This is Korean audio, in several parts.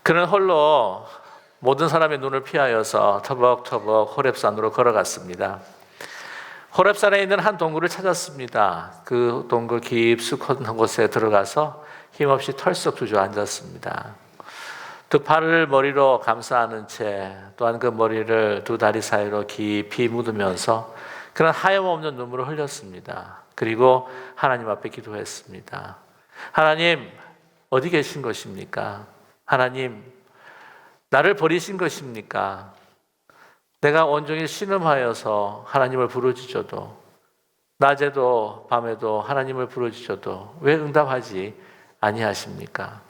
그는 홀로 모든 사람의 눈을 피하여서 터벅터벅 호렙산으로 걸어갔습니다. 호렙산에 있는 한 동굴을 찾았습니다. 그 동굴 깊숙한 곳에 들어가서 힘없이 털썩 주저앉았습니다. 두 팔을 머리로 감싸 안은 채 또한 그 머리를 두 다리 사이로 깊이 묻으면서 그는 하염없는 눈물을 흘렸습니다. 그리고 하나님 앞에 기도했습니다. 하나님, 어디 계신 것입니까? 하나님, 나를 버리신 것입니까? 내가 온종일 신음하여서 하나님을 부르짖어도, 낮에도 밤에도 하나님을 부르짖어도 왜 응답하지 아니하십니까?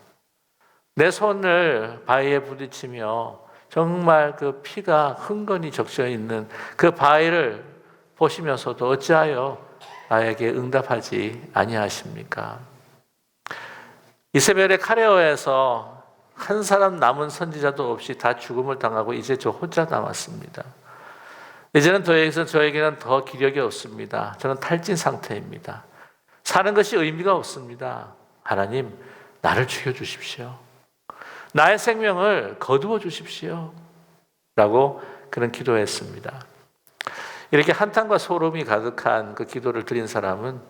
내 손을 바위에 부딪히며 정말 그 피가 흥건히 적셔 있는 그 바위를 보시면서도 어찌하여 나에게 응답하지 아니하십니까? 이세벨의 카레어에서 한 사람 남은 선지자도 없이 다 죽음을 당하고 이제 저 혼자 남았습니다. 이제는 저에게는 더 기력이 없습니다. 저는 탈진 상태입니다. 사는 것이 의미가 없습니다. 하나님, 나를 죽여주십시오. 나의 생명을 거두어 주십시오. 라고 그는 기도했습니다. 이렇게 한탄과 소름이 가득한 그 기도를 드린 사람은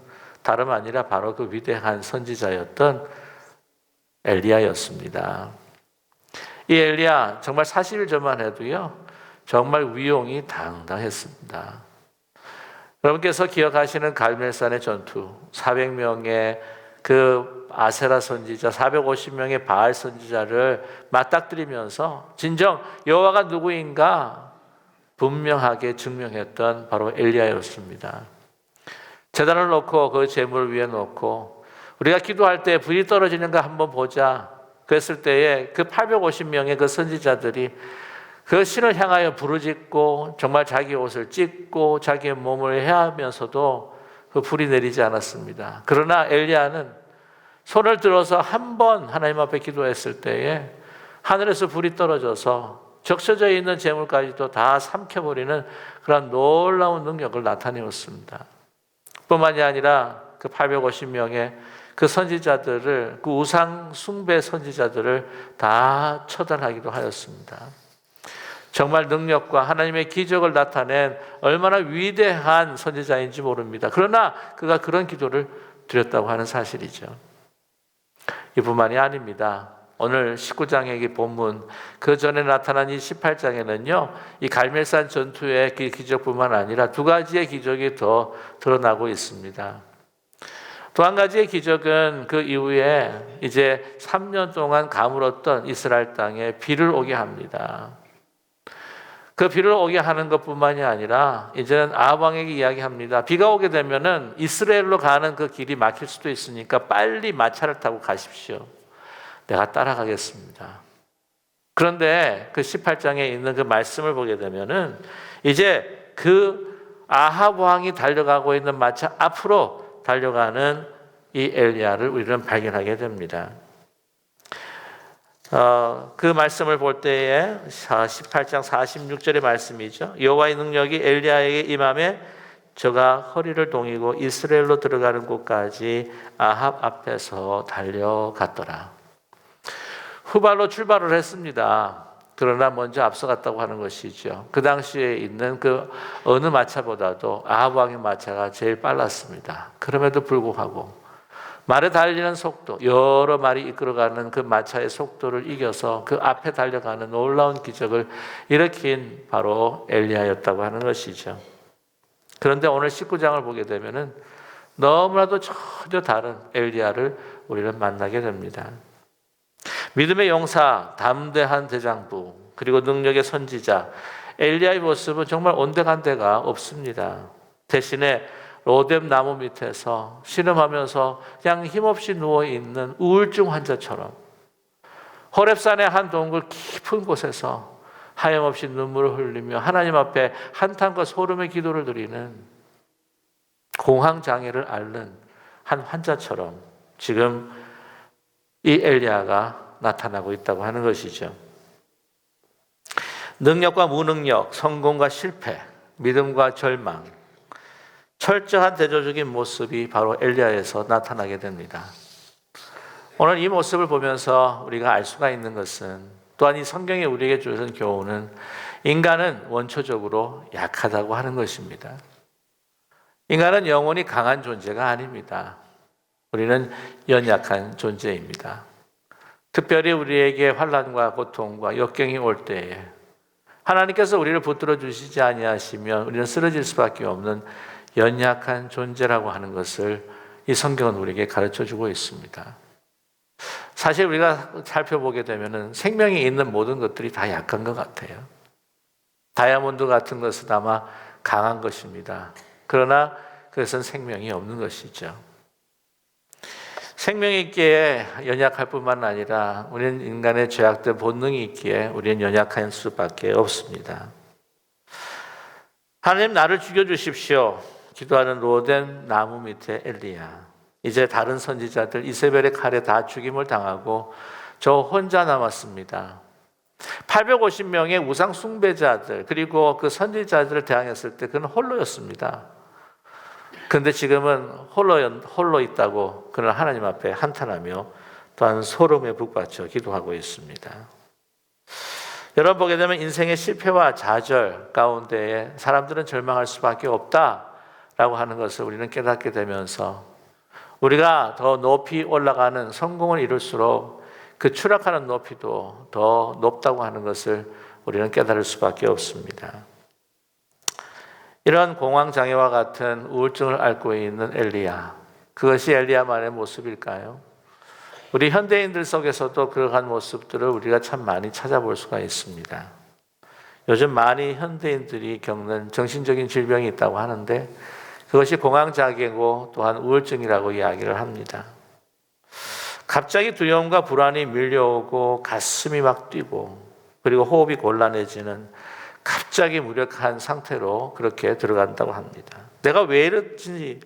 다름 아니라 바로 그 위대한 선지자였던 엘리야였습니다. 이 엘리야 정말 40일 전만 해도요, 정말 위용이 당당했습니다. 여러분께서 기억하시는 갈멜산의 전투, 400명의 그 아세라 선지자, 450명의 바알 선지자를 맞닥뜨리면서 진정 여호와가 누구인가 분명하게 증명했던 바로 엘리야였습니다. 제단을 놓고 그 제물을 위에 놓고 우리가 기도할 때 불이 떨어지는가 한번 보자 그랬을 때에 그 850명의 그 선지자들이 그 신을 향하여 부르짖고 정말 자기 옷을 찢고 자기의 몸을 해하면서도 그 불이 내리지 않았습니다. 그러나 엘리야는 손을 들어서 한 번 하나님 앞에 기도했을 때에 하늘에서 불이 떨어져서 적셔져 있는 재물까지도 다 삼켜버리는 그런 놀라운 능력을 나타내었습니다. 뿐만이 아니라 그 850명의 그 선지자들을, 그 우상 숭배 선지자들을 다 처단하기도 하였습니다. 정말 능력과 하나님의 기적을 나타낸 얼마나 위대한 선지자인지 모릅니다. 그러나 그가 그런 기도를 드렸다고 하는 사실이죠. 이뿐만이 아닙니다. 오늘 19장의 본문, 그 전에 나타난 이 18장에는요, 이 갈멜산 전투의 그 기적뿐만 아니라 두 가지의 기적이 더 드러나고 있습니다. 또 한 가지의 기적은 그 이후에 이제 3년 동안 가물었던 이스라엘 땅에 비를 오게 합니다. 그 비를 오게 하는 것뿐만이 아니라 이제는 아합 왕에게 이야기합니다. 비가 오게 되면은 이스라엘로 가는 그 길이 막힐 수도 있으니까 빨리 마차를 타고 가십시오. 내가 따라가겠습니다. 그런데 그 18장에 있는 그 말씀을 보게 되면은 이제 그 아합 왕이 달려가고 있는 마차 앞으로 달려가는 이 엘리야를 우리는 발견하게 됩니다. 그 말씀을 볼 때에 18장 46절의 말씀이죠. 여호와의 능력이 엘리야에게 임함에 저가 허리를 동이고 이스라엘로 들어가는 곳까지 아합 앞에서 달려갔더라. 후발로 출발을 했습니다. 그러나 먼저 앞서갔다고 하는 것이죠. 그 당시에 있는 그 어느 마차보다도 아합 왕의 마차가 제일 빨랐습니다. 그럼에도 불구하고 말에 달리는 속도, 여러 마리 이끌어가는 그 마차의 속도를 이겨서 그 앞에 달려가는 놀라운 기적을 일으킨 바로 엘리야였다고 하는 것이죠. 그런데 오늘 19장을 보게 되면은 너무나도 전혀 다른 엘리야를 우리는 만나게 됩니다. 믿음의 용사, 담대한 대장부, 그리고 능력의 선지자 엘리야의 모습은 정말 온데간데가 없습니다. 대신에 로뎀 나무 밑에서 신음하면서 그냥 힘없이 누워있는 우울증 환자처럼 호렙산의 한 동굴 깊은 곳에서 하염없이 눈물을 흘리며 하나님 앞에 한탄과 소름의 기도를 드리는 공황장애를 앓는 한 환자처럼 지금 이 엘리야가 나타나고 있다고 하는 것이죠. 능력과 무능력, 성공과 실패, 믿음과 절망, 철저한 대조적인 모습이 바로 엘리야에서 나타나게 됩니다. 오늘 이 모습을 보면서 우리가 알 수가 있는 것은, 또한 이 성경이 우리에게 주는 교훈은 인간은 원초적으로 약하다고 하는 것입니다. 인간은 영혼이 강한 존재가 아닙니다. 우리는 연약한 존재입니다. 특별히 우리에게 환난과 고통과 역경이 올 때에 하나님께서 우리를 붙들어 주시지 아니하시면 우리는 쓰러질 수밖에 없는 연약한 존재라고 하는 것을 이 성경은 우리에게 가르쳐 주고 있습니다. 사실 우리가 살펴보게 되면 생명이 있는 모든 것들이 다 약한 것 같아요. 다이아몬드 같은 것은 아마 강한 것입니다. 그러나 그것은 생명이 없는 것이죠. 생명이 있기에 연약할 뿐만 아니라 우리는 인간의 죄악된 본능이 있기에 우리는 연약할 수밖에 없습니다. 하나님, 나를 죽여주십시오. 기도하는 로된 나무 밑에 엘리야. 이제 다른 선지자들 이세벨의 칼에 다 죽임을 당하고 저 혼자 남았습니다. 850명의 우상 숭배자들 그리고 그 선지자들을 대항했을 때 그는 홀로였습니다. 그런데 지금은 홀로 있다고 그는 하나님 앞에 한탄하며 또한 소름에 북받쳐 기도하고 있습니다. 여러분, 보게 되면 인생의 실패와 좌절 가운데에 사람들은 절망할 수밖에 없다라고 하는 것을 우리는 깨닫게 되면서 우리가 더 높이 올라가는 성공을 이룰수록 그 추락하는 높이도 더 높다고 하는 것을 우리는 깨달을 수밖에 없습니다. 이런 공황장애와 같은 우울증을 앓고 있는 엘리야, 그것이 엘리야만의 모습일까요? 우리 현대인들 속에서도 그러한 모습들을 우리가 참 많이 찾아볼 수가 있습니다. 요즘 많이 현대인들이 겪는 정신적인 질병이 있다고 하는데 그것이 공황장애고 또한 우울증이라고 이야기를 합니다. 갑자기 두려움과 불안이 밀려오고 가슴이 막 뛰고 그리고 호흡이 곤란해지는 갑자기 무력한 상태로 그렇게 들어간다고 합니다. 내가 왜 이렇지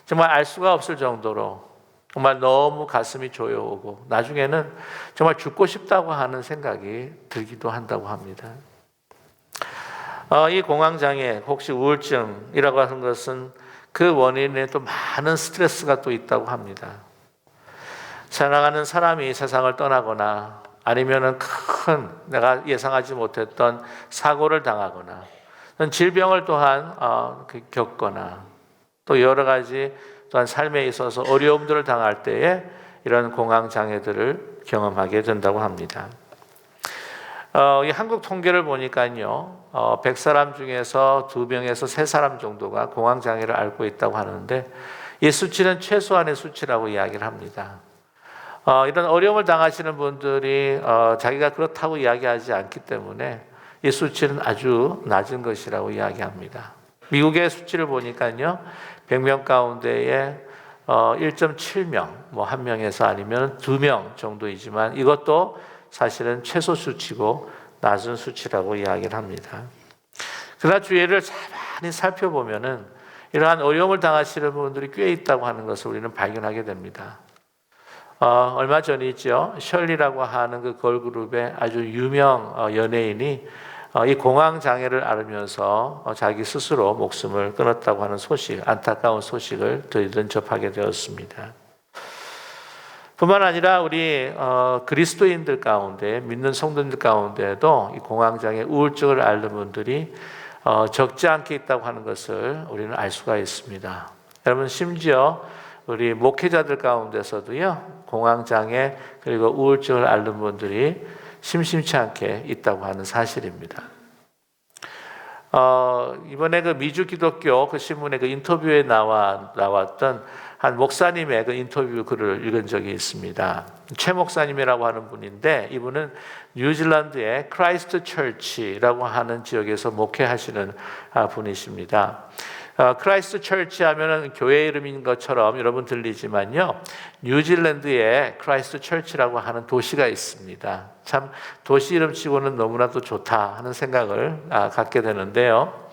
정말 알 수가 없을 정도로 정말 너무 가슴이 조여오고 나중에는 정말 죽고 싶다고 하는 생각이 들기도 한다고 합니다. 이 공황장애 혹시 우울증이라고 하는 것은 그 원인에 또 많은 스트레스가 또 있다고 합니다. 사랑하는 사람이 세상을 떠나거나 아니면은 큰 내가 예상하지 못했던 사고를 당하거나 질병을 또한 겪거나 또 여러 가지 또한 삶에 있어서 어려움들을 당할 때에 이런 공황장애들을 경험하게 된다고 합니다. 이 한국 통계를 보니까요, 100사람 중에서 2명에서 3사람 정도가 공황장애를 앓고 있다고 하는데 이 수치는 최소한의 수치라고 이야기를 합니다. 이런 어려움을 당하시는 분들이 자기가 그렇다고 이야기하지 않기 때문에 이 수치는 아주 낮은 것이라고 이야기합니다. 미국의 수치를 보니까요, 100명 가운데에 1.7명, 뭐 1명에서 아니면 2명 정도이지만 이것도 사실은 최소 수치고 낮은 수치라고 이야기를 합니다. 그러나 주위를 많이 살펴보면은 이러한 어려움을 당하시는 분들이 꽤 있다고 하는 것을 우리는 발견하게 됩니다. 얼마 전이죠. 셜리라고 하는 그 걸그룹의 아주 유명 연예인이 이 공황장애를 앓으면서 자기 스스로 목숨을 끊었다고 하는 소식, 안타까운 소식을 저희들은 접하게 되었습니다. 뿐만 아니라 우리 그리스도인들 가운데, 믿는 성도들 가운데에도 이 공황장애, 우울증을 앓는 분들이 적지 않게 있다고 하는 것을 우리는 알 수가 있습니다. 여러분, 심지어 우리 목회자들 가운데서도요, 공황장애 그리고 우울증을 앓는 분들이 심심치 않게 있다고 하는 사실입니다. 이번에 그 미주 기독교 그 신문의 그 인터뷰에 나왔던 한 목사님의 그 인터뷰 글을 읽은 적이 있습니다. 최 목사님이라고 하는 분인데 이분은 뉴질랜드의 크라이스트 처치라고 하는 지역에서 목회하시는 분이십니다. 크라이스트 처치 하면은 교회 이름인 것처럼 여러분 들리지만요, 뉴질랜드에 크라이스트 처치라고 하는 도시가 있습니다. 참 도시 이름치고는 너무나도 좋다 하는 생각을 갖게 되는데요.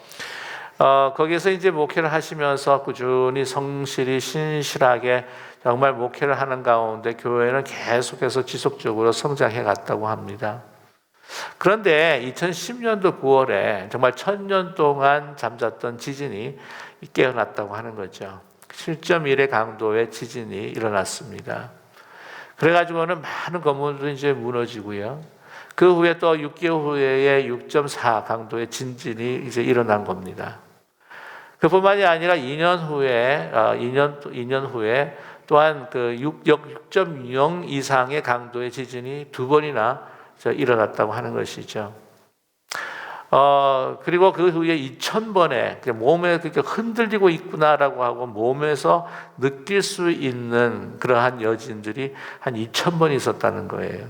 거기서 이제 목회를 하시면서 꾸준히 성실히 신실하게 정말 목회를 하는 가운데 교회는 계속해서 지속적으로 성장해 갔다고 합니다. 그런데 2010년도 9월에 정말 1000년 동안 잠잤던 지진이 깨어났다고 하는 거죠. 7.1의 강도의 지진이 일어났습니다. 그래가지고는 많은 건물들이 이제 무너지고요. 그 후에 또 6개월 후에 6.4 강도의 진진이 이제 일어난 겁니다. 그뿐만이 아니라 2년 후에 또한 그 6.0 이상의 강도의 지진이 두 번이나 일어났다고 하는 것이죠. 그리고 그 후에 2000번에 몸에 그렇게 흔들리고 있구나라고 하고 몸에서 느낄 수 있는 그러한 여진들이 한 2000번 있었다는 거예요.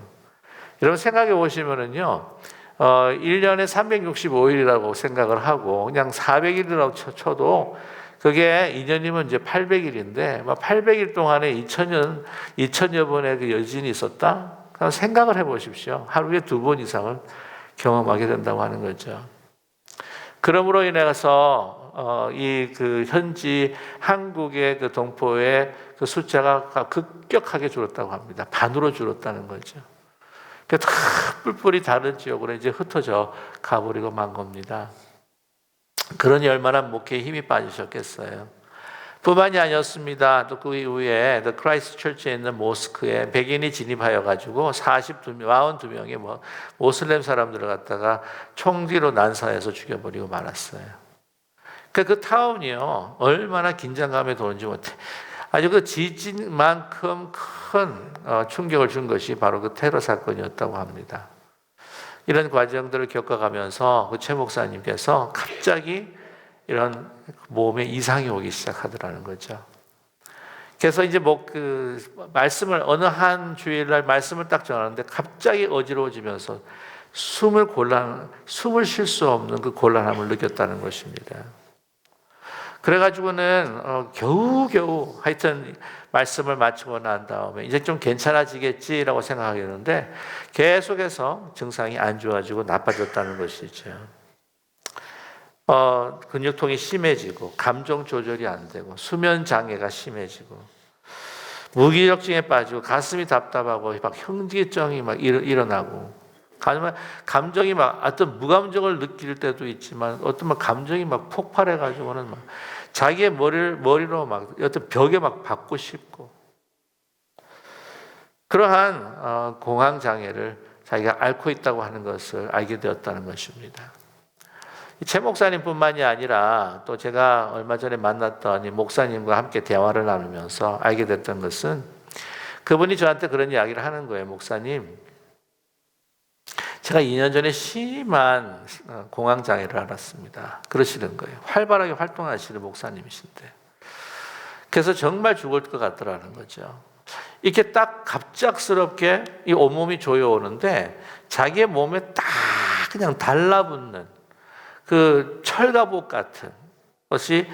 여러분 생각해 보시면은요, 1년에 365일이라고 생각을 하고 그냥 400일이라고 쳐도 그게 2년이면 이제 800일인데 800일 동안에 2000여 번의 그 여진이 있었다? 생각을 해 보십시오. 하루에 2번 이상을 경험하게 된다고 하는 거죠. 그러므로 인해서 이 그 현지 한국의 그 동포의 그 숫자가 급격하게 줄었다고 합니다. 반으로 줄었다는 거죠. 다 뿔뿔이 다른 지역으로 이제 흩어져 가버리고 만 겁니다. 그러니 얼마나 목회에 힘이 빠지셨겠어요. 뿐만이 아니었습니다. 또 그 이후에 The Christ Church에 있는 모스크에 백인이 진입하여 가지고 42명의 모슬렘 사람들을 갖다가 총기로 난사해서 죽여버리고 말았어요. 그 타운이요, 얼마나 긴장감에 도는지 못해. 아주 그 지진만큼 큰 충격을 준 것이 바로 그 테러 사건이었다고 합니다. 이런 과정들을 겪어가면서 그 최 목사님께서 갑자기 이런 몸에 이상이 오기 시작하더라는 거죠. 그래서 이제 말씀을 어느 한 주일날 말씀을 딱 전하는데 갑자기 어지러워지면서 숨을 쉴 수 없는 그 곤란함을 느꼈다는 것입니다. 그래가지고는 겨우겨우 하여튼 말씀을 마치고 난 다음에 이제 좀 괜찮아지겠지라고 생각하겠는데 계속해서 증상이 안 좋아지고 나빠졌다는 것이죠. 근육통이 심해지고 감정 조절이 안 되고 수면 장애가 심해지고 무기력증에 빠지고 가슴이 답답하고 막 현기증이 막 일어나고 감정이 막 어떤 무감정을 느낄 때도 있지만 어떤 감정이 막 폭발해 가지고는 막 자기의 머리로 막 어떤 벽에 막 박고 싶고 그러한 공황 장애를 자기가 앓고 있다고 하는 것을 알게 되었다는 것입니다. 최 목사님뿐만이 아니라 또 제가 얼마 전에 만났던 이 목사님과 함께 대화를 나누면서 알게 됐던 것은 그분이 저한테 그런 이야기를 하는 거예요. 목사님, 제가 2년 전에 심한 공황장애를 앓았습니다. 그러시는 거예요. 활발하게 활동하시는 목사님이신데. 그래서 정말 죽을 것 같더라는 거죠. 이렇게 딱 갑작스럽게 이 온몸이 조여오는데 자기의 몸에 딱 그냥 달라붙는 그 철갑옷 같은 것이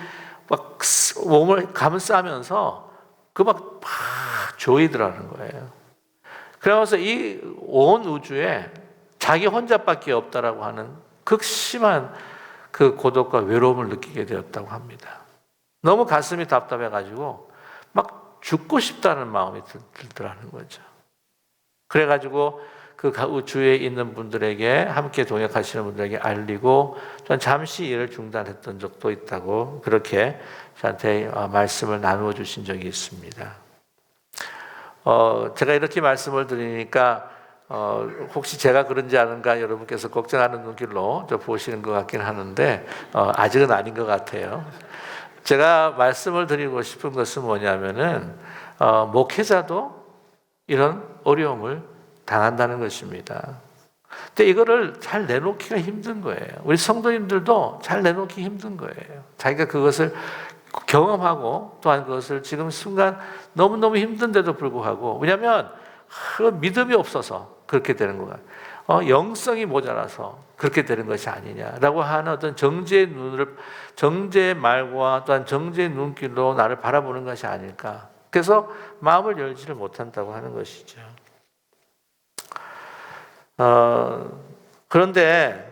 막 몸을 감싸면서 그 막 조이더라는 거예요. 그러면서 이 온 우주에 자기 혼자밖에 없다라고 하는 극심한 그 고독과 외로움을 느끼게 되었다고 합니다. 너무 가슴이 답답해가지고 막 죽고 싶다는 마음이 들더라는 거죠. 그래가지고 그 주위에 있는 분들에게 함께 동역하시는 분들에게 알리고 잠시 일을 중단했던 적도 있다고 그렇게 저한테 말씀을 나누어 주신 적이 있습니다. 제가 이렇게 말씀을 드리니까 혹시 제가 그런지 아는가 여러분께서 걱정하는 눈길로 보시는 것 같긴 하는데 아직은 아닌 것 같아요. 제가 말씀을 드리고 싶은 것은 뭐냐면은 목회자도 이런 어려움을 당한다는 것입니다. 근데 이거를 잘 내놓기가 힘든 거예요. 우리 성도님들도 잘 내놓기 힘든 거예요. 자기가 그것을 경험하고 또한 그것을 지금 순간 너무너무 힘든데도 불구하고 왜냐하면 믿음이 없어서 그렇게 되는 거야. 영성이 모자라서 그렇게 되는 것이 아니냐라고 하는 어떤 정죄의 말과 또한 정죄의 눈길로 나를 바라보는 것이 아닐까. 그래서 마음을 열지를 못한다고 하는 것이죠. 그런데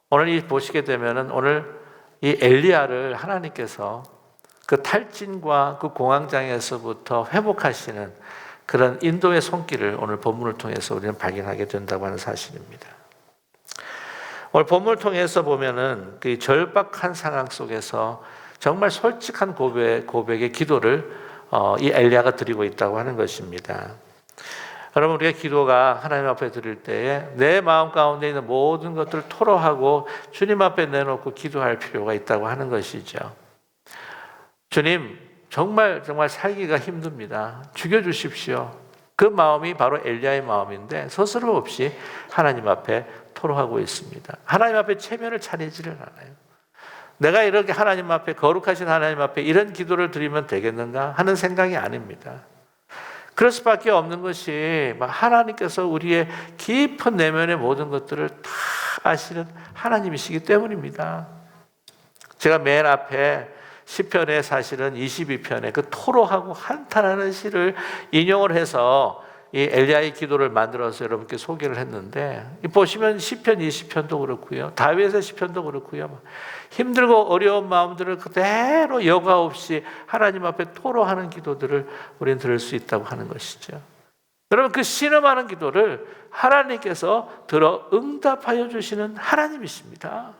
오늘 보시게 되면은 오늘 이 엘리야를 하나님께서 그 탈진과 그 공황장애에서부터 회복하시는 그런 인도의 손길을 오늘 본문을 통해서 우리는 발견하게 된다고 하는 사실입니다. 오늘 본문을 통해서 보면은 그 절박한 상황 속에서 정말 솔직한 고백의 기도를 이 엘리야가 드리고 있다고 하는 것입니다. 여러분, 우리가 기도가 하나님 앞에 드릴 때에 내 마음 가운데 있는 모든 것들을 토로하고 주님 앞에 내놓고 기도할 필요가 있다고 하는 것이죠. 주님, 정말 살기가 힘듭니다. 죽여주십시오. 그 마음이 바로 엘리야의 마음인데 서스럼 없이 하나님 앞에 토로하고 있습니다. 하나님 앞에 체면을 차리지를 않아요. 내가 이렇게 하나님 앞에, 거룩하신 하나님 앞에 이런 기도를 드리면 되겠는가 하는 생각이 아닙니다. 그럴 수밖에 없는 것이 하나님께서 우리의 깊은 내면의 모든 것들을 다 아시는 하나님이시기 때문입니다. 제가 맨 앞에 시편에 사실은 22편에 그 토로하고 한탄하는 시를 인용을 해서 이 엘리야의 기도를 만들어서 여러분께 소개를 했는데, 보시면 시편 20편도 그렇고요, 다윗의 시편도 그렇고요, 힘들고 어려운 마음들을 그대로 여과 없이 하나님 앞에 토로하는 기도들을 우리는 들을 수 있다고 하는 것이죠. 여러분, 그 신음하는 기도를 하나님께서 들어 응답하여 주시는 하나님이십니다.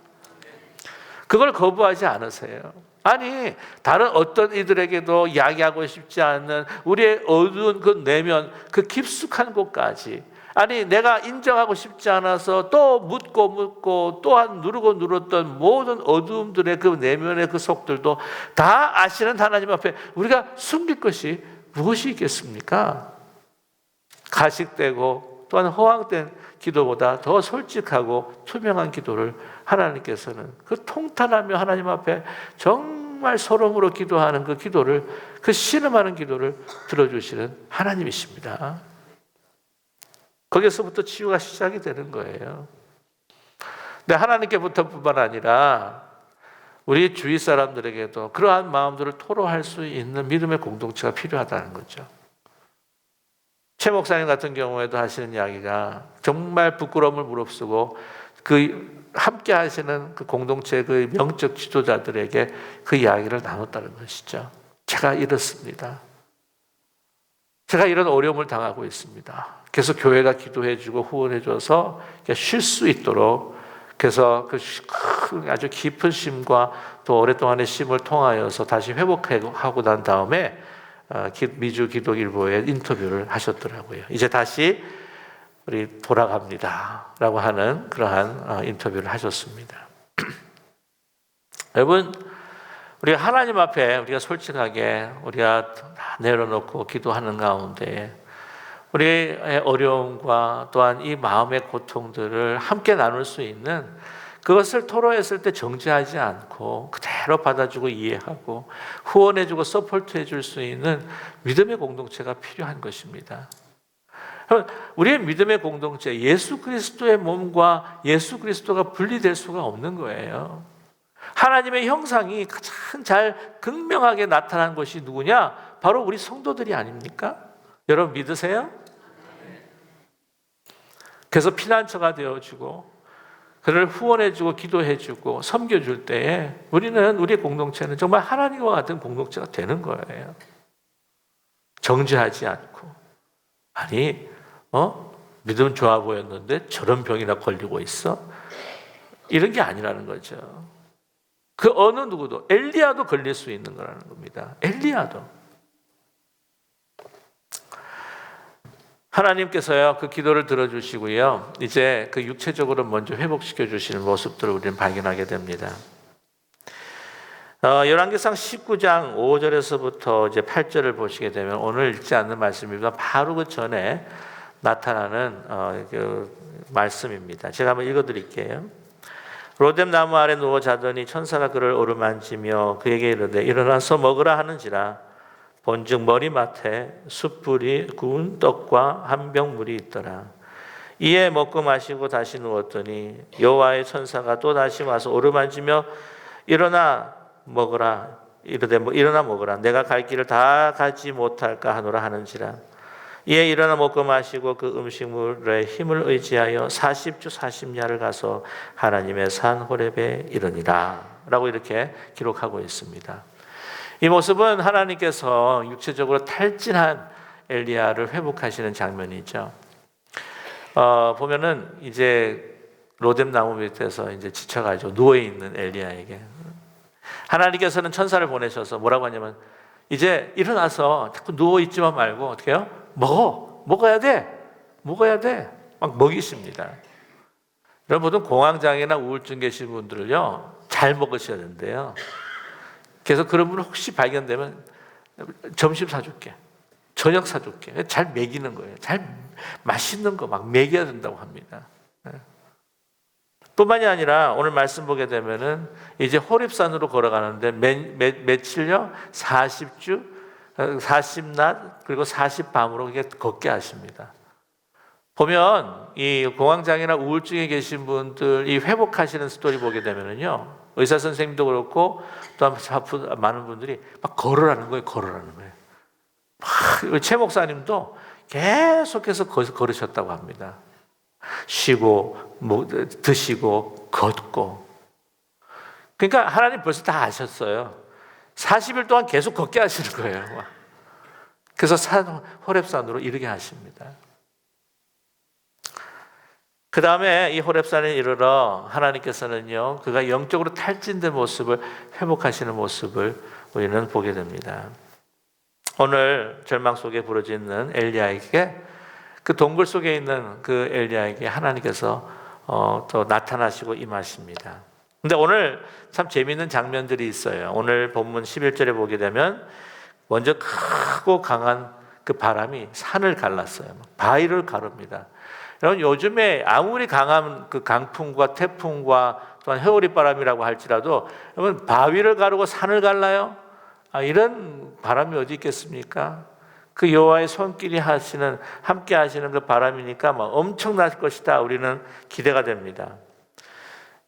그걸 거부하지 않으세요. 아니, 다른 어떤 이들에게도 이야기하고 싶지 않는 우리의 어두운 그 내면, 그 깊숙한 곳까지, 아니 내가 인정하고 싶지 않아서 또 묻고 또한 누르고 누렀던 모든 어두움들의 그 내면의 그 속들도 다 아시는 하나님 앞에 우리가 숨길 것이 무엇이 있겠습니까? 가식되고 또한 허황된 기도보다 더 솔직하고 투명한 기도를 하나님께서는 그 통탄하며 하나님 앞에 정말 소름으로 기도하는 그 기도를, 그 신음하는 기도를 들어주시는 하나님이십니다. 거기서부터 치유가 시작이 되는 거예요. 근데 하나님께부터뿐만 아니라 우리 주위 사람들에게도 그러한 마음들을 토로할 수 있는 믿음의 공동체가 필요하다는 거죠. 최 목사님 같은 경우에도 하시는 이야기가 정말 부끄러움을 무릅쓰고 그 함께 하시는 그 공동체 그 영적 지도자들에게 그 이야기를 나눴다는 것이죠. 제가 이렇습니다. 제가 이런 어려움을 당하고 있습니다. 그래서 교회가 기도해주고 후원해줘서 쉴 수 있도록, 그래서 그 아주 깊은 쉼과 또 오랫동안의 쉼을 통하여서 다시 회복하고 난 다음에 미주 기독일보에 인터뷰를 하셨더라고요. 이제 다시 우리 돌아갑니다 라고 하는 그러한 인터뷰를 하셨습니다. 여러분, 우리가 하나님 앞에 우리가 솔직하게 우리가 다 내려놓고 기도하는 가운데 우리의 어려움과 또한 이 마음의 고통들을 함께 나눌 수 있는, 그것을 토로했을 때 정죄하지 않고 그대로 받아주고 이해하고 후원해주고 서포트해줄 수 있는 믿음의 공동체가 필요한 것입니다. 우리의 믿음의 공동체, 예수 그리스도의 몸과 예수 그리스도가 분리될 수가 없는 거예요. 하나님의 형상이 가장 잘 극명하게 나타난 것이 누구냐? 바로 우리 성도들이 아닙니까? 여러분 믿으세요? 그래서 피난처가 되어주고 그를 후원해주고 기도해주고 섬겨줄 때에 우리의 공동체는 정말 하나님과 같은 공동체가 되는 거예요. 정죄하지 않고, 아니 믿음 좋아 보였는데 저런 병이나 걸리고 있어? 이런 게 아니라는 거죠. 그 어느 누구도, 엘리야도 걸릴 수 있는 거라는 겁니다. 엘리야도. 하나님께서요 그 기도를 들어주시고요, 이제 그 육체적으로 먼저 회복시켜 주시는 모습들을 우리는 발견하게 됩니다. 열왕기상 19장 5절에서부터 이제 8절을 보시게 되면 오늘 읽지 않는 말씀입니다. 바로 그 전에 나타나는 그 말씀입니다. 제가 한번 읽어드릴게요. 로뎀 나무 아래 누워 자더니 천사가 그를 어루만지며 그에게 이르되 일어나서 먹으라 하는지라. 본즉 머리맡에 숯불이 구운 떡과 한 병 물이 있더라. 이에 먹고 마시고 다시 누웠더니 여호와의 천사가 또 다시 와서 어루만지며 일어나 먹으라 이르되 일어나 먹으라. 내가 갈 길을 다 가지 못할까 하노라 하는지라. 이에 일어나 먹고 마시고 그 음식물의 힘을 의지하여 40주 40야를 가서 하나님의 산 호렙에 이르니라 라고 이렇게 기록하고 있습니다. 이 모습은 하나님께서 육체적으로 탈진한 엘리야를 회복하시는 장면이죠. 보면은 이제 로뎀 나무 밑에서 이제 지쳐가지고 누워 있는 엘리야에게 하나님께서는 천사를 보내셔서 뭐라고 하냐면 이제 일어나서 자꾸 누워있지만 말고 어떻게 해요? 먹어야 돼. 막 먹이십니다. 여러분, 보통 공황장애나 우울증 계신 분들을요, 잘 먹으셔야 되는데요. 그래서 그런 분 혹시 발견되면 점심 사줄게, 저녁 사줄게. 잘 먹이는 거예요. 잘 맛있는 거 막 먹여야 된다고 합니다. 뿐만이 아니라 오늘 말씀 보게 되면은 이제 호렙산으로 걸어가는데 며칠요? 40주, 40낮, 그리고 40밤으로 걷게 하십니다. 보면 이 공황장애나 우울증에 계신 분들이 회복하시는 스토리 보게 되면은요, 의사 선생님도 그렇고 또 많은 분들이 막 걸으라는 거예요. 최 목사님도 계속해서 걸으셨다고 합니다. 쉬고 드시고 걷고. 그러니까 하나님 벌써 다 아셨어요. 40일 동안 계속 걷게 하시는 거예요. 그래서 호렙산으로 이르게 하십니다. 그 다음에 이 호렙산에 이르러 하나님께서는요, 그가 영적으로 탈진된 모습을 회복하시는 모습을 우리는 보게 됩니다. 오늘 절망 속에 부러지는 엘리야에게, 그 동굴 속에 있는 그 엘리야에게 하나님께서 또 나타나시고 임하십니다. 근데 오늘 참 재미있는 장면들이 있어요. 오늘 본문 11절에 보게 되면 먼저 크고 강한 그 바람이 산을 갈랐어요. 바위를 가릅니다. 여러분, 요즘에 아무리 강한 그 강풍과 태풍과 또한 회오리바람이라고 할지라도 여러분, 바위를 가르고 산을 갈라요? 이런 바람이 어디 있겠습니까? 그 여호와의 손길이 함께 하시는 그 바람이니까 엄청날 것이다. 우리는 기대가 됩니다.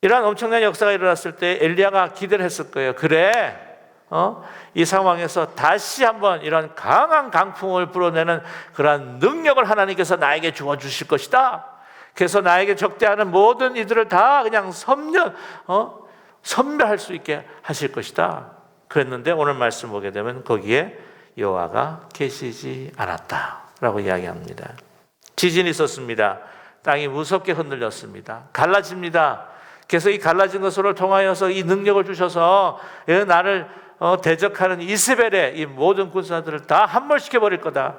이러한 엄청난 역사가 일어났을 때 엘리야가 기대를 했을 거예요. 그래, 이 상황에서 다시 한번 이런 강한 강풍을 불어내는 그러한 능력을 하나님께서 나에게 주어주실 것이다. 그래서 나에게 적대하는 모든 이들을 다 그냥 섬멸할 수 있게 하실 것이다. 그랬는데 오늘 말씀 보게 되면 거기에 여호와가 계시지 않았다라고 이야기합니다. 지진이 있었습니다. 땅이 무섭게 흔들렸습니다. 갈라집니다. 그래서 이 갈라진 것을 통하여서 이 능력을 주셔서 나를 대적하는 이스벨의 이 모든 군사들을 다 함몰시켜 버릴 거다.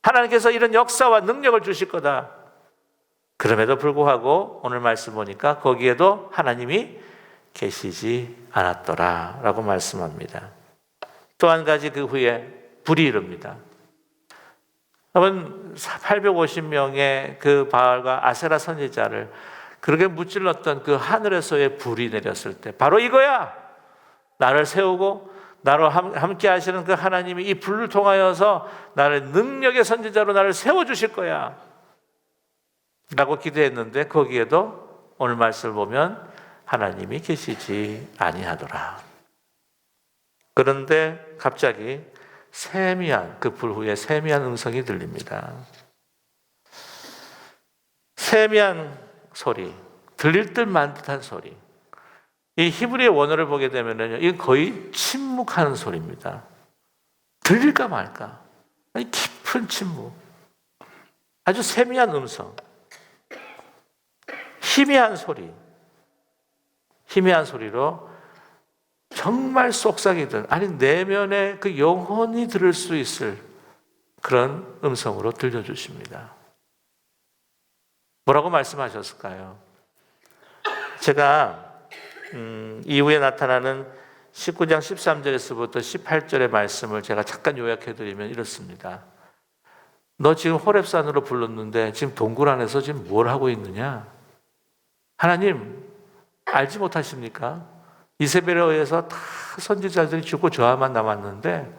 하나님께서 이런 역사와 능력을 주실 거다. 그럼에도 불구하고 오늘 말씀 보니까 거기에도 하나님이 계시지 않았더라 라고 말씀합니다. 또 한 가지 그 후에 불이 이릅니다. 여러분, 850명의 그 바알과 아세라 선지자를 그렇게 무찔렀던 그 하늘에서의 불이 내렸을 때 바로 이거야. 나를 세우고 나로 함께 하시는 그 하나님이 이 불을 통하여서 나를 능력의 선지자로 나를 세워주실 거야 라고 기대했는데 거기에도 오늘 말씀을 보면 하나님이 계시지 아니하더라. 그런데 갑자기 세미한, 그 불 후에 세미한 음성이 들립니다. 세미한 소리, 들릴 듯만 듯한 소리. 이 히브리의 원어를 보게 되면요, 이건 거의 침묵하는 소리입니다. 들릴까 말까. 아니, 깊은 침묵. 아주 세미한 음성. 희미한 소리. 희미한 소리로 정말 속삭이든, 아니, 내면에 그 영혼이 들을 수 있을 그런 음성으로 들려주십니다. 뭐라고 말씀하셨을까요? 제가 이후에 나타나는 19장 13절에서부터 18절의 말씀을 제가 잠깐 요약해드리면 이렇습니다. 너 지금 호렙산으로 불렀는데 지금 동굴 안에서 지금 뭘 하고 있느냐? 하나님 알지 못하십니까? 이세벨에 의해서 다 선지자들이 죽고 저하만 남았는데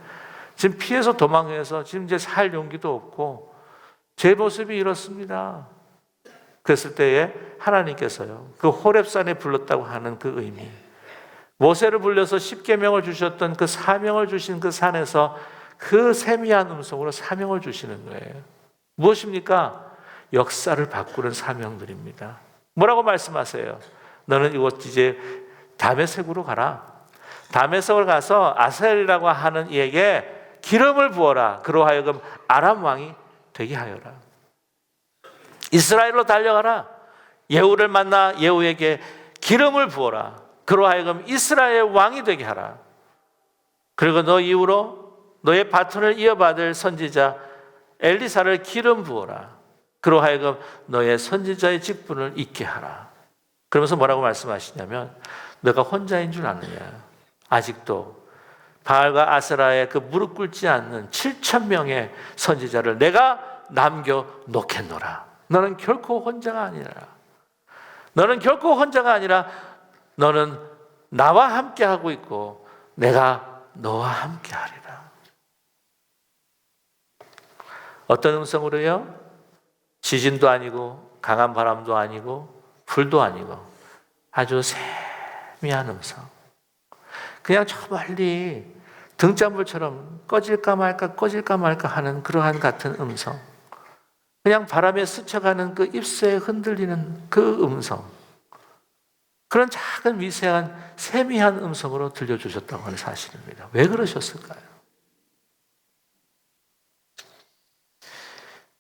지금 피해서 도망해서 지금 이제 살 용기도 없고 제 모습이 이렇습니다. 그랬을 때에 하나님께서요, 그 호렙산에 불렀다고 하는 그 의미, 모세를 불려서 십계명을 주셨던 그 사명을 주신 그 산에서 그 세미한 음성으로 사명을 주시는 거예요. 무엇입니까? 역사를 바꾸는 사명들입니다. 뭐라고 말씀하세요? 너는 이곳 이제 다메섹으로 가라. 다메섹을 가서 아사엘이라고 하는 이에게 기름을 부어라. 그로 하여금 아람 왕이 되게 하여라. 이스라엘로 달려가라. 예후를 만나 예후에게 기름을 부어라. 그로 하여금 이스라엘 왕이 되게 하라. 그리고 너 이후로 너의 바톤을 이어받을 선지자 엘리사를 기름 부어라. 그로 하여금 너의 선지자의 직분을 잊게 하라. 그러면서 뭐라고 말씀하시냐면 너가 혼자인 줄 아느냐. 아직도 바알과 아세라의 그 무릎 꿇지 않는 7,000명의 선지자를 내가 남겨놓겠노라. 너는 결코 혼자가 아니라. 너는 결코 혼자가 아니라 너는 나와 함께하고 있고 내가 너와 함께하리라. 어떤 음성으로요? 지진도 아니고 강한 바람도 아니고 불도 아니고 아주 세미한 음성. 그냥 저 멀리 등잔불처럼 꺼질까 말까 하는 그러한 같은 음성. 그냥 바람에 스쳐가는 그 잎새에 흔들리는 그 음성. 그런 작은 미세한 세미한 음성으로 들려주셨다고 하는 사실입니다. 왜 그러셨을까요?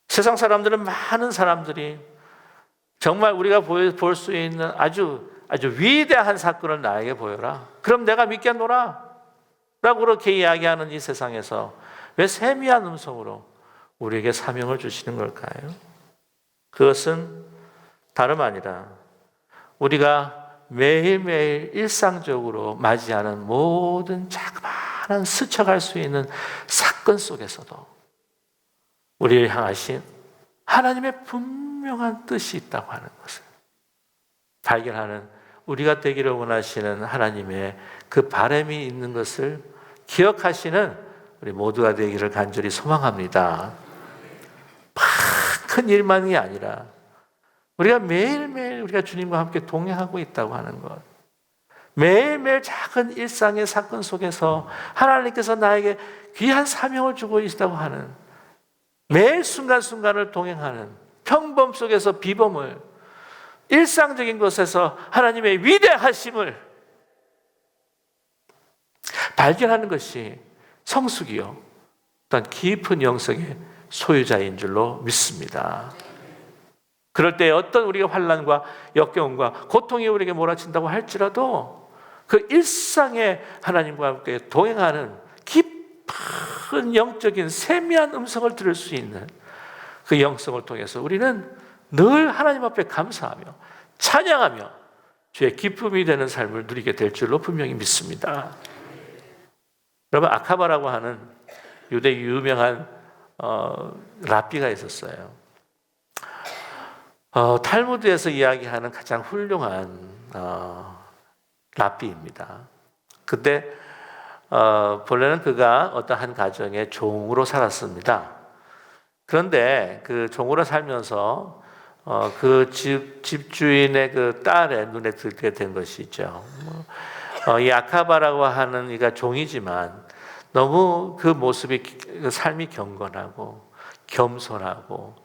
세상 사람들은 많은 사람들이 정말 우리가 볼 수 있는 아주 위대한 사건을 나에게 보여라. 그럼 내가 믿겠노라. 라고 그렇게 이야기하는 이 세상에서 왜 세미한 음성으로 우리에게 사명을 주시는 걸까요? 그것은 다름 아니라 우리가 매일매일 일상적으로 맞이하는 모든 자그마한 스쳐갈 수 있는 사건 속에서도 우리를 향하신 하나님의 분명한 뜻이 있다고 하는 것을 발견하는 우리가 되기를 원하시는 하나님의 그 바람이 있는 것을 기억하시는 우리 모두가 되기를 간절히 소망합니다. 큰 일만이 아니라 우리가 매일매일 우리가 주님과 함께 동행하고 있다고 하는 것, 매일매일 작은 일상의 사건 속에서 하나님께서 나에게 귀한 사명을 주고 있다고 하는, 매일 순간순간을 동행하는 평범 속에서 비범을, 일상적인 것에서 하나님의 위대하심을 발견하는 것이 성숙이요 또한 깊은 영성의 소유자인 줄로 믿습니다. 그럴 때 어떤 우리가 환난과 역경과 고통이 우리에게 몰아친다고 할지라도 그 일상에 하나님과 함께 동행하는 깊은 영적인 세미한 음성을 들을 수 있는 그 영성을 통해서 우리는 늘 하나님 앞에 감사하며 찬양하며 주의 기쁨이 되는 삶을 누리게 될 줄로 분명히 믿습니다. 여러분, 아카바라고 하는 유대 유명한 랍비가 있었어요. 탈무드에서 이야기하는 가장 훌륭한 랍비입니다. 그때 본래는 그가 어떤 한 가정의 종으로 살았습니다. 그런데 그 종으로 살면서 그 집주인의 그 딸의 눈에 들게 된 것이죠. 이 아카바라고 하는 이가 종이지만 너무 그 모습이, 그 삶이 경건하고 겸손하고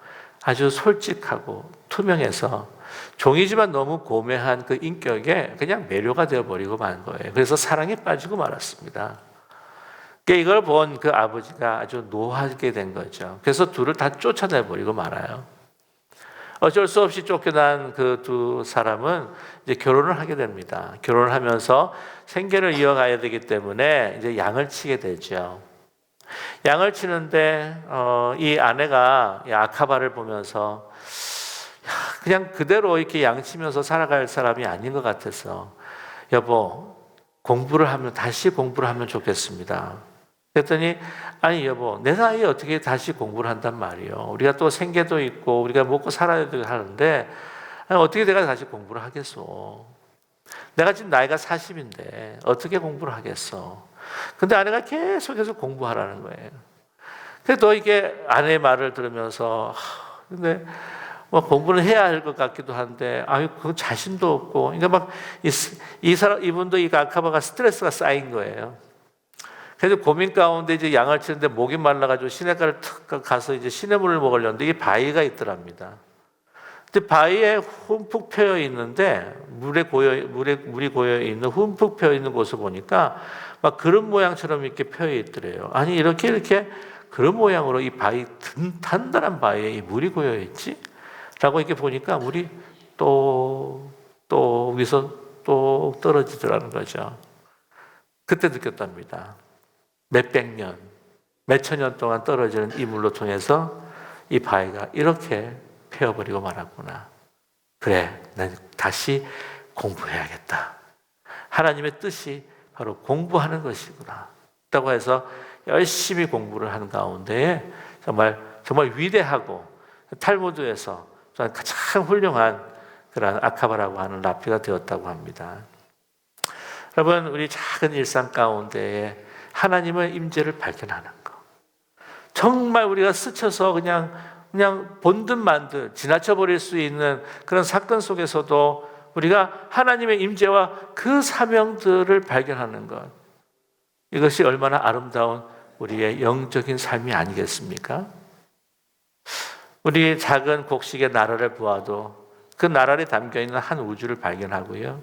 아주 솔직하고 투명해서 종이지만 너무 고매한 그 인격에 그냥 매료가 되어버리고 만 거예요. 그래서 사랑에 빠지고 말았습니다. 이걸 본 그 아버지가 아주 노하게 된 거죠. 그래서 둘을 다 쫓아내버리고 말아요. 어쩔 수 없이 쫓겨난 그 두 사람은 이제 결혼을 하게 됩니다. 결혼을 하면서 생계를 이어가야 되기 때문에 이제 양을 치게 되죠. 양을 치는데 이 아내가 이 아카바를 보면서 그냥 그대로 이렇게 양 치면서 살아갈 사람이 아닌 것 같아서 여보, 다시 공부를 하면 좋겠습니다. 그랬더니 아니 여보, 내 나이에 어떻게 다시 공부를 한단 말이요. 우리가 또 생계도 있고 우리가 먹고 살아야 되고 하는데 어떻게 내가 다시 공부를 하겠어. 내가 지금 나이가 40인데 어떻게 공부를 하겠어. 근데 아내가 계속해서 공부하라는 거예요. 그래도 이게 아내의 말을 들으면서 근데 뭐 공부는 해야 할 것 같기도 한데 그 자신도 없고 그러니까 막 이분도 이 아카바가 스트레스가 쌓인 거예요. 그래서 고민 가운데 이제 양을 치는데 목이 말라가지고 시냇가를 탁 가서 이제 시냇물을 먹으려는데 이게 바위가 있더랍니다. 근데 바위에 흠뻑 패여 있는데 물이 고여 있는 흠뻑 패여 있는 곳을 보니까 막 그릇 모양처럼 이렇게 패여 있더래요. 아니 이렇게 그릇 모양으로 이 바위 단단한 바위에 이 물이 고여 있지? 라고 이렇게 보니까 물이 또 위에서 또 떨어지더라는 거죠. 그때 느꼈답니다. 몇백 년, 몇천 년 동안 떨어지는 이물로 통해서 이 바위가 이렇게 패어버리고 말았구나. 그래, 난 다시 공부해야겠다. 하나님의 뜻이 바로 공부하는 것이구나. 라고 해서 열심히 공부를 하는 가운데에 정말 위대하고 탈무드에서 가장 훌륭한 그런 아카바라고 하는 랍비가 되었다고 합니다. 여러분, 우리 작은 일상 가운데에 하나님의 임재를 발견하는 것. 정말 우리가 스쳐서 그냥 본듯 만듯 지나쳐 버릴 수 있는 그런 사건 속에서도 우리가 하나님의 임재와 그 사명들을 발견하는 것. 이것이 얼마나 아름다운 우리의 영적인 삶이 아니겠습니까? 우리 작은 곡식의 나라를 보아도 그 나라에 담겨있는 한 우주를 발견하고요.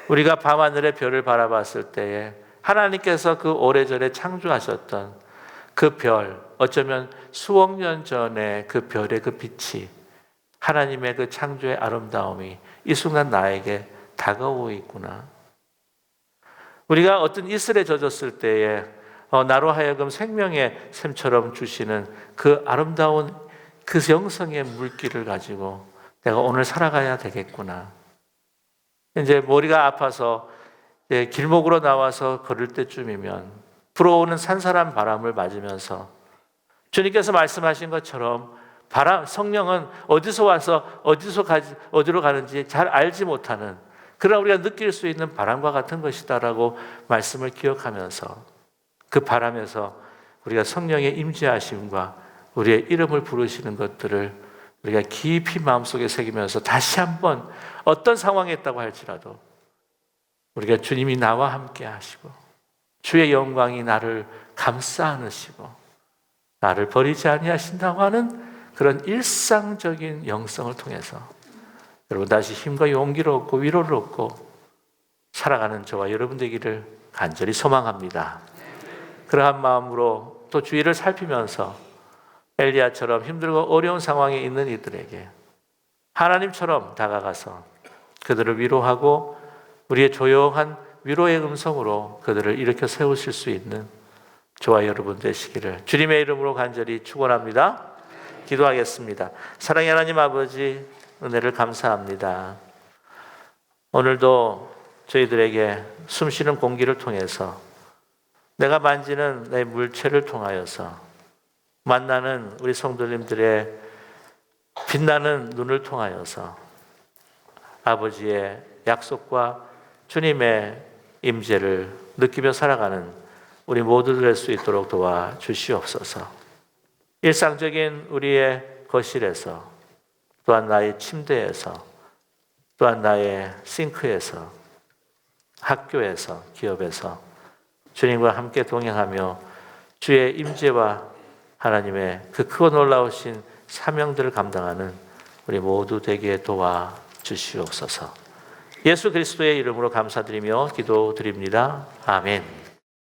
우리가 밤하늘의 별을 바라봤을 때에 하나님께서 그 오래전에 창조하셨던 그 별, 어쩌면 수억 년 전에 그 별의 그 빛이 하나님의 그 창조의 아름다움이 이 순간 나에게 다가오고 있구나. 우리가 어떤 이슬에 젖었을 때에 나로 하여금 생명의 샘처럼 주시는 그 아름다운 그 영성의 물기를 가지고 내가 오늘 살아가야 되겠구나. 이제 머리가 아파서 길목으로 나와서 걸을 때쯤이면 불어오는 산산한 바람을 맞으면서 주님께서 말씀하신 것처럼 성령은 어디서 와서 어디로 가는지 잘 알지 못하는 그러나 우리가 느낄 수 있는 바람과 같은 것이다라고 말씀을 기억하면서 그 바람에서 우리가 성령의 임재하심과 우리의 이름을 부르시는 것들을 우리가 깊이 마음속에 새기면서 다시 한번 어떤 상황에 있다고 할지라도 우리가 주님이 나와 함께 하시고 주의 영광이 나를 감싸 안으시고 나를 버리지 아니하신다고 하는 그런 일상적인 영성을 통해서 여러분 다시 힘과 용기를 얻고 위로를 얻고 살아가는 저와 여러분 되기를 간절히 소망합니다. 그러한 마음으로 또 주위를 살피면서 엘리야처럼 힘들고 어려운 상황에 있는 이들에게 하나님처럼 다가가서 그들을 위로하고 우리의 조용한 위로의 음성으로 그들을 일으켜 세우실 수 있는 저와 여러분 되시기를 주님의 이름으로 간절히 축원합니다. 기도하겠습니다. 사랑의 하나님 아버지, 은혜를 감사합니다. 오늘도 저희들에게 숨쉬는 공기를 통해서 내가 만지는 내 물체를 통하여서 만나는 우리 성도님들의 빛나는 눈을 통하여서 아버지의 약속과 주님의 임재를 느끼며 살아가는 우리 모두들 될 수 있도록 도와주시옵소서. 일상적인 우리의 거실에서 또한 나의 침대에서 또한 나의 싱크에서 학교에서 기업에서 주님과 함께 동행하며 주의 임재와 하나님의 그 크고 놀라우신 사명들을 감당하는 우리 모두 되게 도와주시옵소서. 예수 그리스도의 이름으로 감사드리며 기도드립니다. 아멘.